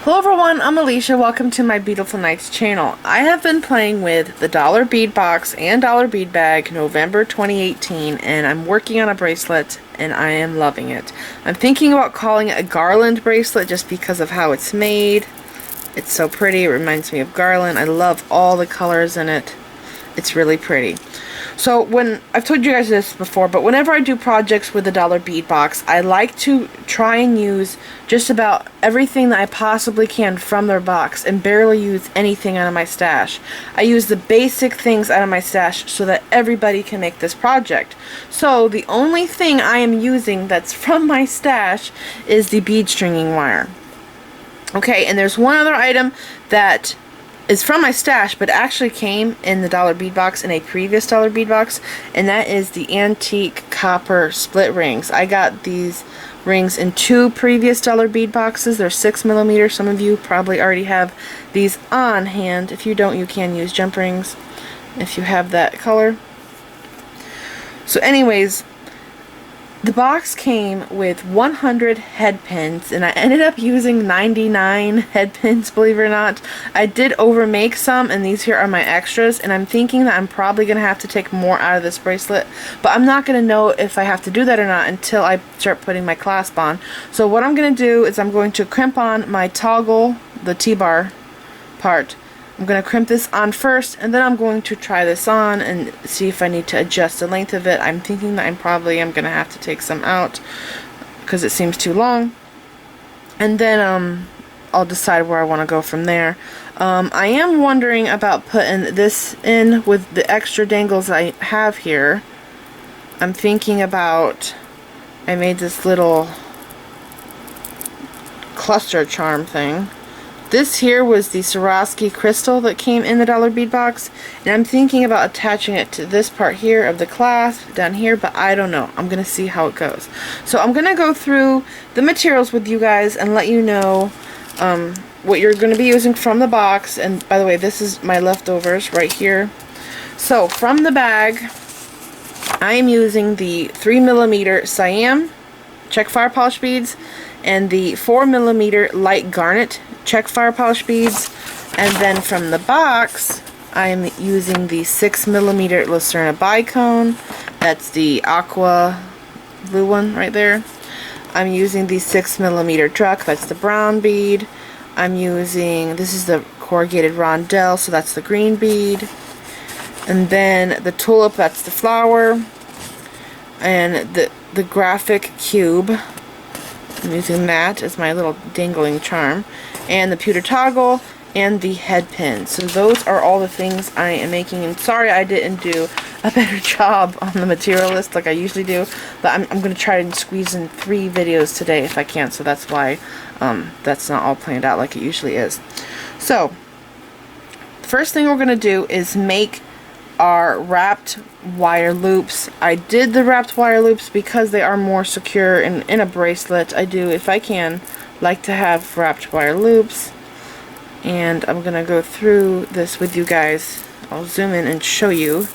Hello everyone, I'm Alicia. Welcome to my Beautiful Nights channel. I have been playing with the dollar bead box and dollar bead bag November 2018, and I'm working on a bracelet and I am loving it. I'm thinking about calling it a Garland bracelet just because of how it's made. It's so pretty. It reminds me of Garland. I love all the colors in it. It's really pretty. So I've told you guys this before, but whenever I do projects with the dollar bead box, I like to try and use just about everything that I possibly can from their box and barely use anything out of my stash. I use the basic things out of my stash so that everybody can make this project. So the only thing I am using that's from my stash is the bead stringing wire. Okay, and there's one other item that is from my stash but actually came in the dollar bead box in a previous dollar bead box, and that is the antique copper split rings. I got these rings in two previous dollar bead boxes. They're 6mm. Some of you probably already have these on hand. If you don't, you can use jump rings if you have that color. So anyways, the box came with 100 head pins, and I ended up using 99 head pins, believe it or not. I did overmake some, and these here are my extras, and I'm thinking that I'm probably going to have to take more out of this bracelet, but I'm not going to know if I have to do that or not until I start putting my clasp on. So what I'm going to do is I'm going to crimp on my toggle, the T-bar part. I'm going to crimp this on first, and then I'm going to try this on and see if I need to adjust the length of it. I'm thinking that I probably am going to have to take some out because it seems too long. And then I'll decide where I want to go from there. I am wondering about putting this in with the extra dangles I have here. I'm thinking about, I made this little cluster charm thing. This here was the Swarovski crystal that came in the dollar bead box, and I'm thinking about attaching it to this part here of the clasp down here, but I don't know. I'm going to see how it goes. So I'm going to go through the materials with you guys and let you know what you're going to be using from the box. And by the way, this is my leftovers right here. So from the bag, I am using the 3mm siam Czech fire polish beads and the 4mm light garnet Czech fire polish beads, and then from the box I am using the 6mm lucerna bicone. That's the aqua blue one right there. I'm using the 6mm druk. That's the brown bead. I'm using, this is the corrugated rondelle, so that's the green bead. And then the tulip, that's the flower. And the graphic cube, I'm using that as my little dangling charm, and the pewter toggle, and the head pin. So those are all the things I am making, and sorry I didn't do a better job on the material list like I usually do, but I'm going to try and squeeze in 3 videos today if I can, so that's why that's not all planned out like it usually is. So the first thing we're going to do is make our wrapped wire loops. I did the wrapped wire loops because they are more secure in a bracelet. I do, if I can, like to have wrapped wire loops, and I'm gonna go through this with you guys. I'll zoom in and show you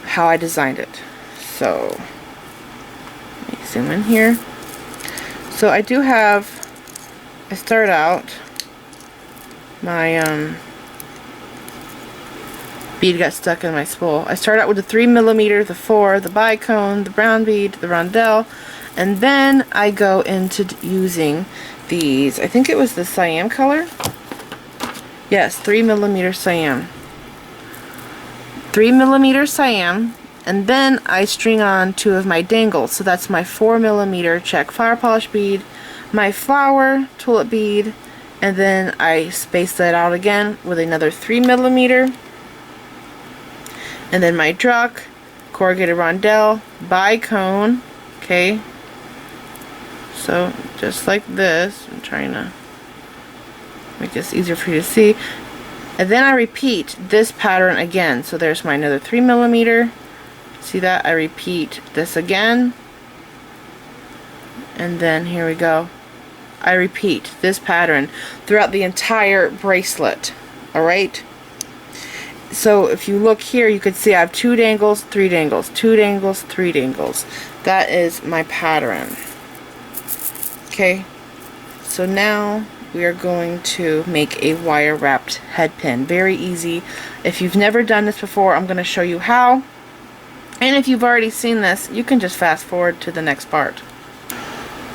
how I designed it. So let me zoom in here. So I do have, I start out, my bead got stuck in my spool. I start out with the 3mm, the 4, the bicone, the brown bead, the rondelle, and then I go into using these, I think it was the siam color. Yes, 3mm siam. 3mm siam, and then I string on 2 of my dangles. So that's my 4mm Czech fire polish bead, my flower tulip bead, and then I space that out again with another 3mm. And then my druk, corrugated rondelle, bicone, okay, so just like this. I'm trying to make this easier for you to see. And then I repeat this pattern again. So there's my another 3mm. See that? I repeat this again. And then here we go. I repeat this pattern throughout the entire bracelet. Alright? So if you look here, you can see I have 2 dangles, 3 dangles, 2 dangles, 3 dangles. That is my pattern. Okay, so now we are going to make a wire wrapped head pin. Very easy. If you've never done this before, I'm going to show you how. And if you've already seen this, you can just fast forward to the next part.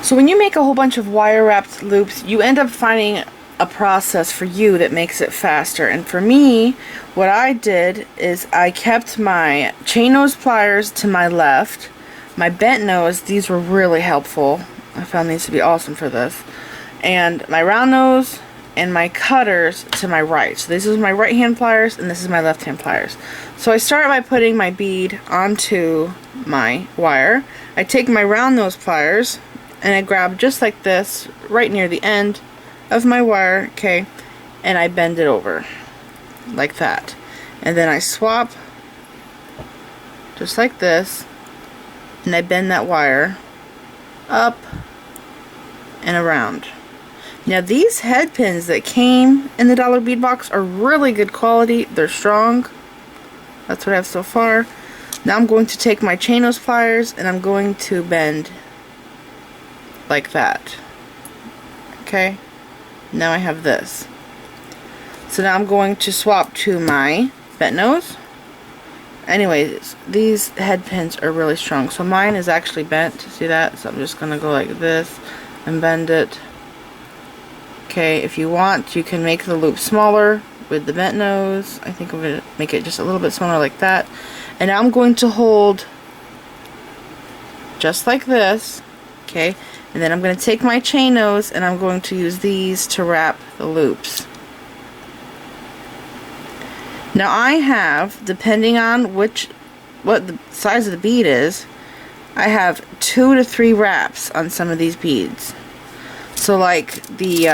So when you make a whole bunch of wire wrapped loops, you end up finding a process for you that makes it faster. And for me, what I did is I kept my chain nose pliers to my left. My bent nose, these were really helpful. I found these to be awesome for this. And my round nose and my cutters to my right. So this is my right hand pliers and this is my left hand pliers. So I start by putting my bead onto my wire. I take my round nose pliers and I grab just like this right near the end of my wire, okay, and I bend it over like that. And then I swap just like this and I bend that wire up and around. Now these head pins that came in the dollar bead box are really good quality. They're strong. That's what I have so far. Now I'm going to take my chain nose pliers and I'm going to bend like that. Okay. Now I have this. So now I'm going to swap to my bent nose. Anyways, these head pins are really strong. So mine is actually bent. See that? So I'm just going to go like this and bend it. Okay, if you want, you can make the loop smaller with the bent nose. I think I'm going to make it just a little bit smaller like that. And now I'm going to hold just like this. Okay, and then I'm going to take my chain nose and I'm going to use these to wrap the loops. Now I have, depending on what the size of the bead is, I have 2 to 3 wraps on some of these beads. So like the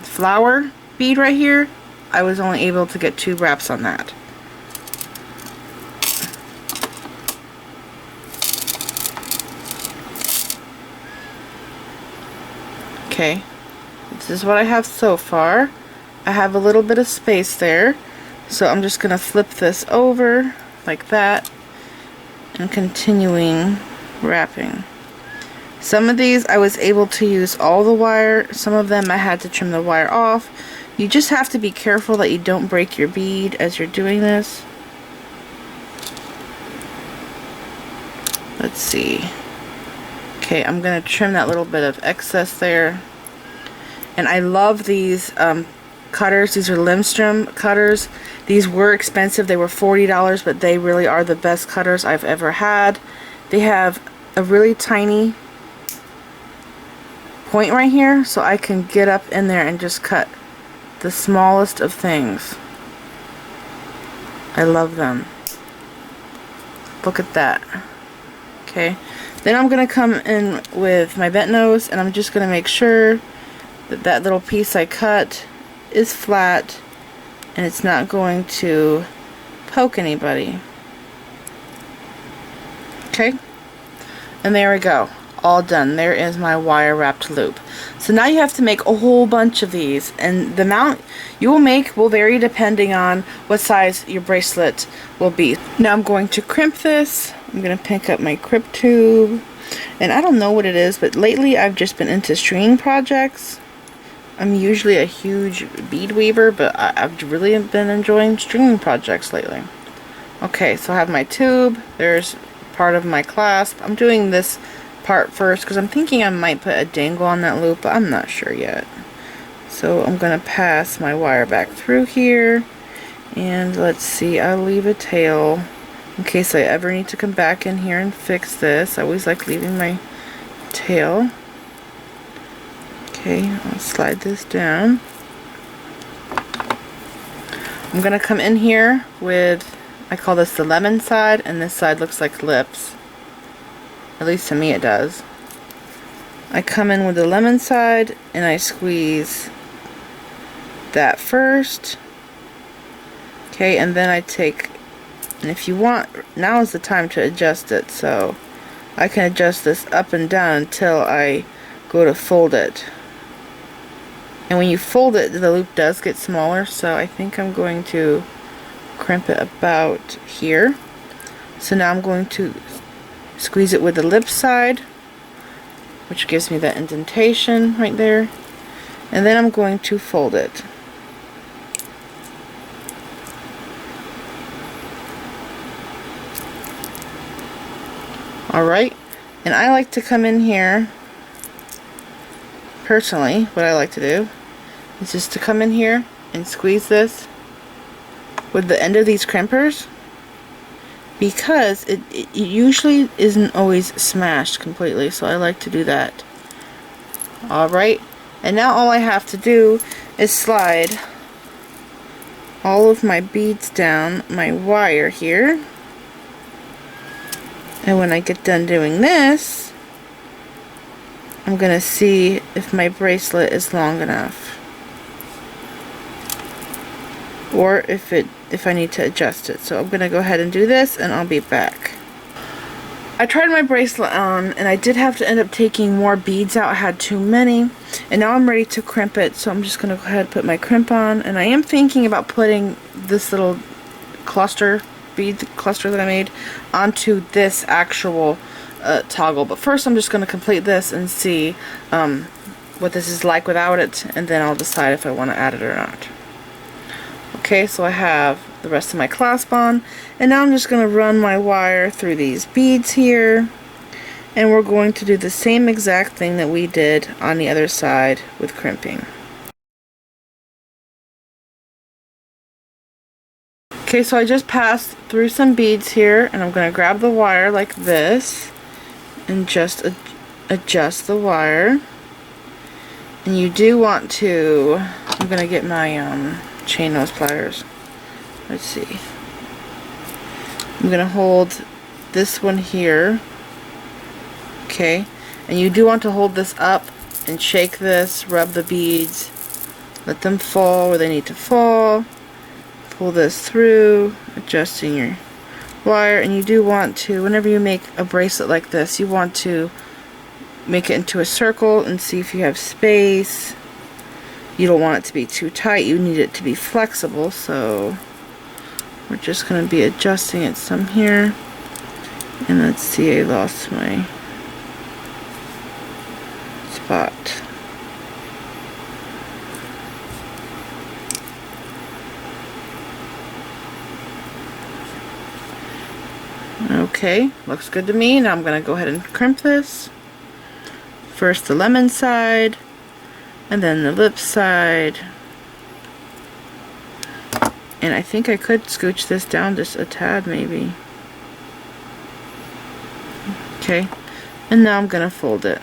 flower bead right here, I was only able to get 2 wraps on that. Okay, this is what I have so far. I have a little bit of space there, so I'm just going to flip this over like that and continuing wrapping. Some of these I was able to use all the wire, some of them I had to trim the wire off. You just have to be careful that you don't break your bead as you're doing this. Let's see. Okay, I'm going to trim that little bit of excess there. And I love these cutters. These are Limstrom cutters. These were expensive. They were $40, but they really are the best cutters I've ever had. They have a really tiny point right here, so I can get up in there and just cut the smallest of things. I love them. Look at that. Okay, then I'm going to come in with my bent nose and I'm just going to make sure that that little piece I cut is flat and it's not going to poke anybody. Okay, and there we go. All done. There is my wire wrapped loop. So now you have to make a whole bunch of these, and the amount you will make will vary depending on what size your bracelet will be. Now I'm going to crimp this. I'm going to pick up my crimp tube, and I don't know what it is, but lately I've just been into stringing projects. I'm usually a huge bead weaver, but I've really been enjoying stringing projects lately. Okay, so I have my tube. There's part of my clasp. I'm doing this part first because I'm thinking I might put a dangle on that loop, but I'm not sure yet. So I'm going to pass my wire back through here, and let's see, I'll leave a tail in case I ever need to come back in here and fix this. I always like leaving my tail. Okay, I'll slide this down. I'm going to come in here with, I call this the lemon side, and this side looks like lips. At least to me it does. I come in with the lemon side and I squeeze that first. Okay, and then I take, and if you want, now is the time to adjust it. So I can adjust this up and down until I go to fold it. And when you fold it, the loop does get smaller, so I think I'm going to crimp it about here. So now I'm going to squeeze it with the lip side, which gives me that indentation right there. And then I'm going to fold it. Alright, and I like to come in here, personally, what I like to do is just to come in here and squeeze this with the end of these crimpers, because it usually isn't always smashed completely, so I like to do that. Alright, and now all I have to do is slide all of my beads down my wire here. And when I get done doing this, I'm going to see if my bracelet is long enough, or if I need to adjust it. So I'm going to go ahead and do this, and I'll be back. I tried my bracelet on, and I did have to end up taking more beads out. I had too many, and now I'm ready to crimp it. So I'm just going to go ahead and put my crimp on, and I am thinking about putting this little cluster, bead cluster that I made, onto this actual toggle. But first I'm just going to complete this and see what this is like without it, and then I'll decide if I want to add it or not. Okay, so I have the rest of my clasp on, and now I'm just going to run my wire through these beads here, and we're going to do the same exact thing that we did on the other side with crimping. Okay, so I just passed through some beads here, and I'm going to grab the wire like this and just adjust the wire. And you do want to, I'm going to get my chain nose pliers. Let's see. I'm going to hold this one here. Okay, and you do want to hold this up and shake this, rub the beads, let them fall where they need to fall. Pull this through, adjusting your wire, and you do want to, whenever you make a bracelet like this, you want to make it into a circle and see if you have space. You don't want it to be too tight, you need it to be flexible, so we're just going to be adjusting it some here. And let's see, I lost my spot. Okay, looks good to me. Now I'm going to go ahead and crimp this. First the lemon side, and then the lip side. And I think I could scooch this down just a tad maybe. Okay, and now I'm going to fold it.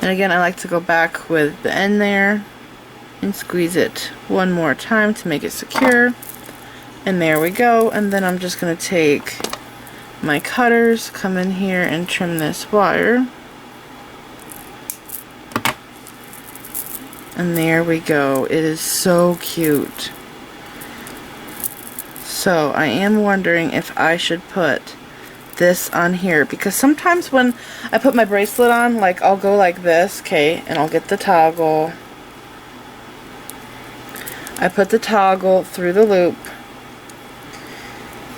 And again, I like to go back with the end there and squeeze it one more time to make it secure. And there we go. And then I'm just going to take my cutters, come in here and trim this wire. And there we go. It is so cute. So I am wondering if I should put this on here, because sometimes when I put my bracelet on, like I'll go like this, okay, and I'll get the toggle. I put the toggle through the loop.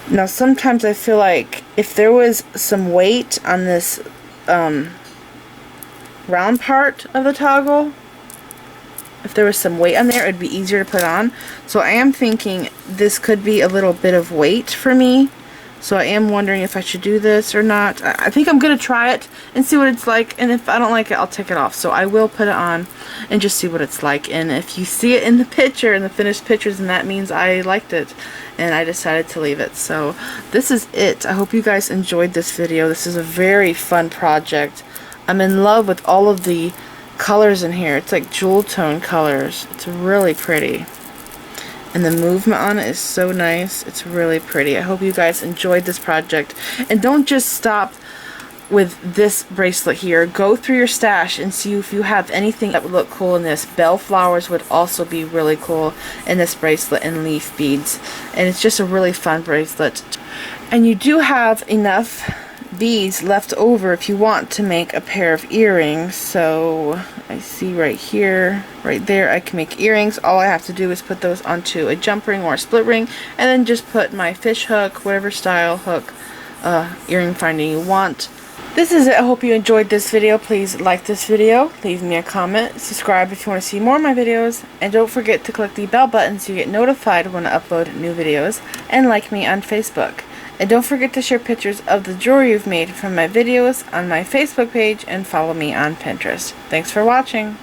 Now sometimes I feel like if there was some weight on this round part of the toggle, if there was some weight on there, it'd be easier to put on. So I am thinking this could be a little bit of weight for me. So I am wondering if I should do this or not. I think I'm going to try it and see what it's like, and if I don't like it, I'll take it off. So I will put it on and just see what it's like. And if you see it in the picture, in the finished pictures, then that means I liked it and I decided to leave it. So this is it. I hope you guys enjoyed this video. This is a very fun project. I'm in love with all of the colors in here. It's like jewel tone colors. It's really pretty. And the movement on it is so nice. It's really pretty. I hope you guys enjoyed this project. And don't just stop with this bracelet here. Go through your stash and see if you have anything that would look cool in this. Bell flowers would also be really cool in this bracelet, and leaf beads. And it's just a really fun bracelet. And you do have enough beads left over if you want to make a pair of earrings. So I see right here, right there, I can make earrings. All I have to do is put those onto a jump ring or a split ring, and then just put my fish hook, whatever style hook earring finding you want, This is it. I hope you enjoyed this video. Please like this video, leave me a comment, subscribe if you want to see more of my videos, and don't forget to click the bell button so you get notified when I upload new videos, and like me on Facebook. And don't forget to share pictures of the jewelry you've made from my videos on my Facebook page and follow me on Pinterest. Thanks for watching.